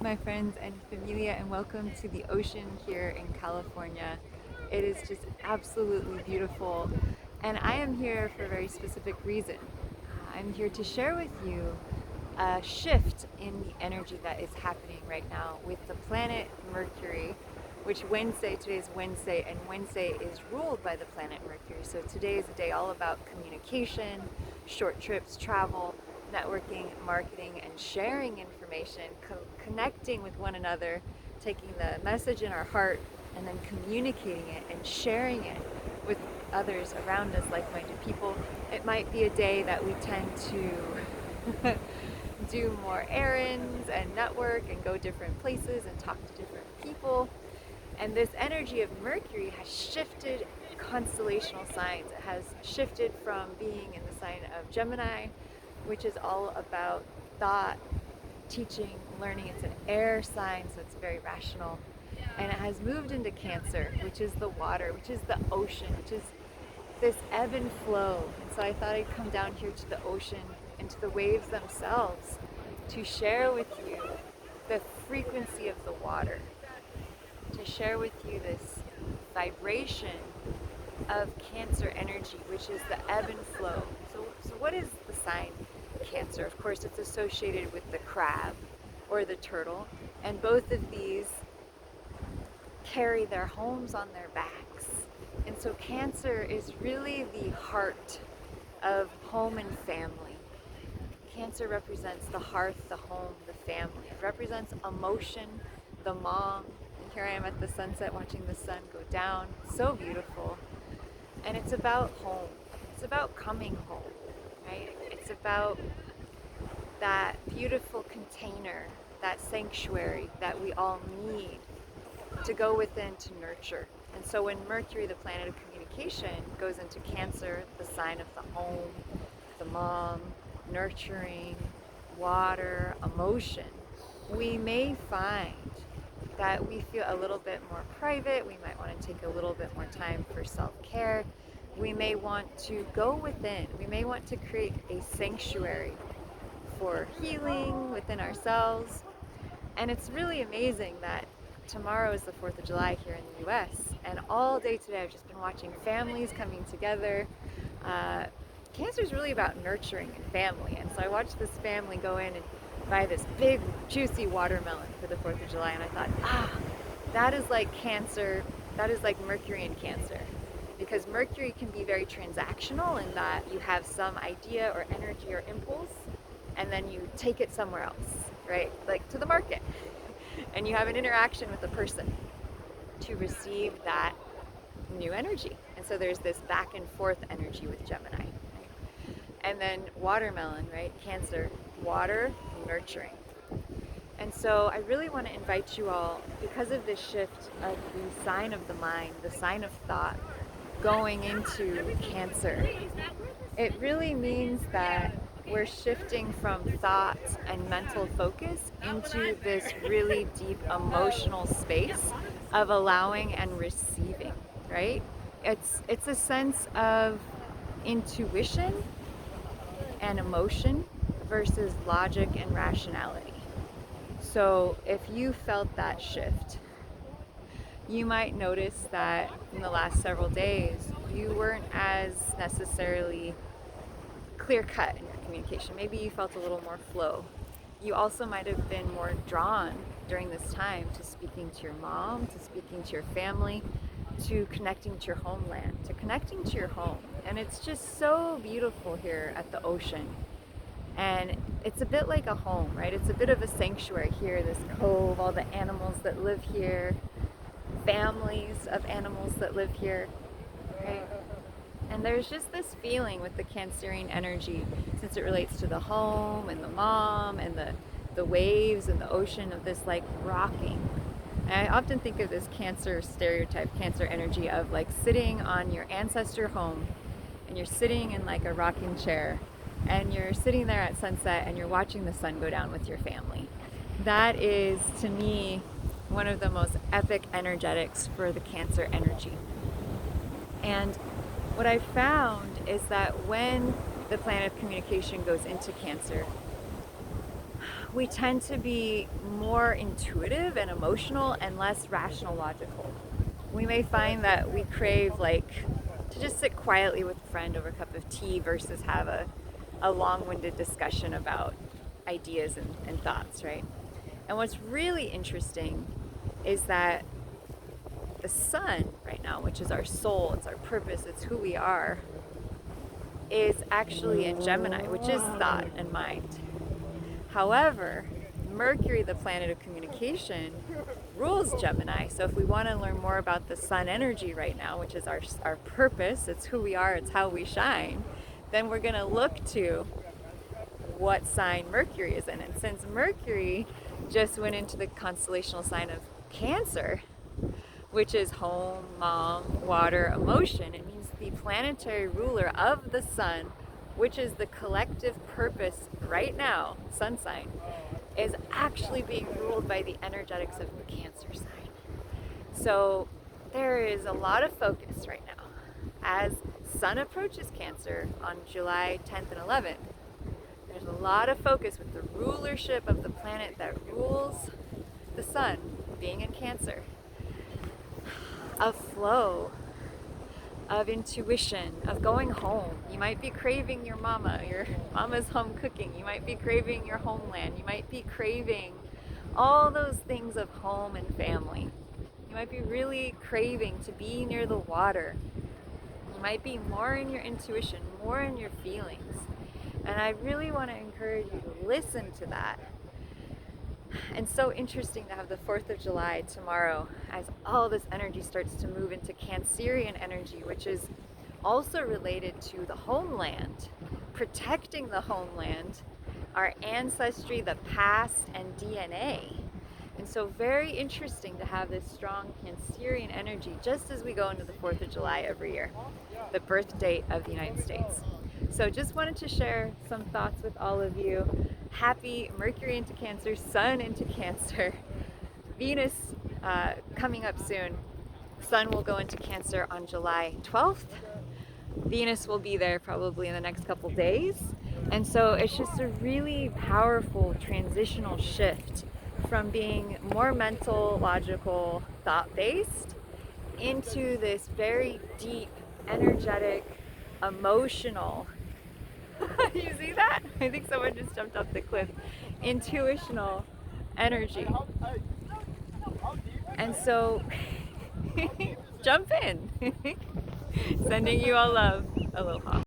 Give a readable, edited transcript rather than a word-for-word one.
my friends and familia, and welcome to the ocean here in California. It is just absolutely beautiful, and I am here for a very specific reason. I'm here to share with you a shift in the energy that is happening right now with the planet Mercury, which today is Wednesday, and Wednesday is ruled by the planet Mercury. So today is a day all about communication, short trips, travel, networking, marketing, and sharing information, connecting with one another, taking the message in our heart and then communicating it and sharing it with others around us, like-minded people. It might be a day that we tend to do more errands and network and go different places and talk to different people. And this energy of Mercury has shifted constellational signs. It has shifted from being in the sign of Gemini, which is all about thought, teaching, learning. It's an air sign, so it's very rational. And it has moved into Cancer, which is the water, which is the ocean, which is this ebb and flow. And so I thought I'd come down here to the ocean and to the waves themselves to share with you the frequency of the water, to share with you this vibration of Cancer energy, which is the ebb and flow. So what is the sign Cancer? Of course, it's associated with the crab or the turtle, and both of these carry their homes on their backs. And so Cancer is really the heart of home and family. Cancer represents the hearth, the home, the family. It represents emotion, the mom. And here I am at the sunset watching the sun go down. So beautiful. And it's about home. It's about coming home, right? It's about that beautiful container, that sanctuary that we all need to go within to nurture. And so when Mercury, the planet of communication, goes into Cancer, the sign of the home, the mom, nurturing, water, emotion, we may find that we feel a little bit more private. We might want to take a little bit more time for self-care. We may want to go within. We may want to create a sanctuary for healing within ourselves. And it's really amazing that tomorrow is the 4th of July here in the US, and all day today I've just been watching families coming together. Cancer is really about nurturing and family, and so I watched this family go in and buy this big juicy watermelon for the 4th of July, and I thought, that is like Cancer, that is like Mercury in Cancer. Because Mercury can be very transactional in that you have some idea or energy or impulse, and then you take it somewhere else, right? Like to the market. And you have an interaction with the person to receive that new energy. And so there's this back and forth energy with Gemini. Right? And then watermelon, right? Cancer, water, nurturing. And so I really want to invite you all, because of this shift of the sign of the mind, the sign of thought, going into Cancer, it really means that we're shifting from thoughts and mental focus into this really deep emotional space of allowing and receiving, right? It's a sense of intuition and emotion versus logic and rationality. So if you felt that shift, you might notice that in the last several days, you weren't as necessarily clear cut in your communication. Maybe you felt a little more flow. You also might have been more drawn during this time to speaking to your mom, to speaking to your family, to connecting to your homeland, to connecting to your home. And it's just so beautiful here at the ocean. And it's a bit like a home, right? It's a bit of a sanctuary here, this cove, all the animals that live here, families of animals that live here, right? And there's just this feeling with the Cancerian energy, since it relates to the home and the mom and the waves and the ocean, of this like rocking. And I often think of this Cancer stereotype, Cancer energy of like sitting on your ancestor home, and you're sitting in like a rocking chair, and you're sitting there at sunset and you're watching the sun go down with your family. That is, to me, one of the most epic energetics for the Cancer energy. And what I found is that when the planet of communication goes into Cancer, we tend to be more intuitive and emotional and less rational logical. We may find that we crave to just sit quietly with a friend over a cup of tea versus have a long-winded discussion about ideas and thoughts, right? And what's really interesting is that the sun right now, which is our soul, it's our purpose, it's who we are, is actually in Gemini, which is thought and mind. However, Mercury, the planet of communication, rules Gemini. So if we want to learn more about the sun energy right now, which is our purpose, it's who we are, it's how we shine, then we're going to look to what sign Mercury is in. And since Mercury just went into the constellational sign of Cancer, which is home, mom, water, emotion, it means the planetary ruler of the sun, which is the collective purpose right now, sun sign, is actually being ruled by the energetics of the Cancer sign. So there is a lot of focus right now as Sun approaches Cancer on July 10th and 11th. There's a lot of focus with the rulership of the planet that rules the Sun being in Cancer, of flow, of intuition, of going home. You might be craving your mama's home cooking. You might be craving your homeland. You might be craving all those things of home and family. You might be really craving to be near the water. You might be more in your intuition, more in your feelings. And I really want to encourage you to listen to that. And so interesting to have the 4th of July tomorrow as all this energy starts to move into Cancerian energy, which is also related to the homeland, protecting the homeland, our ancestry, the past, and DNA. And so very interesting to have this strong Cancerian energy just as we go into the 4th of July every year, the birth date of the United States. So just wanted to share some thoughts with all of you. Happy Mercury into Cancer, Sun into Cancer, Venus coming up soon. Sun will go into Cancer on July 12th. Venus will be there probably in the next couple days. And so it's just a really powerful transitional shift from being more mental, logical, thought-based into this very deep, energetic, emotional, you see that? I think someone just jumped off the cliff. Intuitional energy. And so, jump in. Sending you all love. Aloha.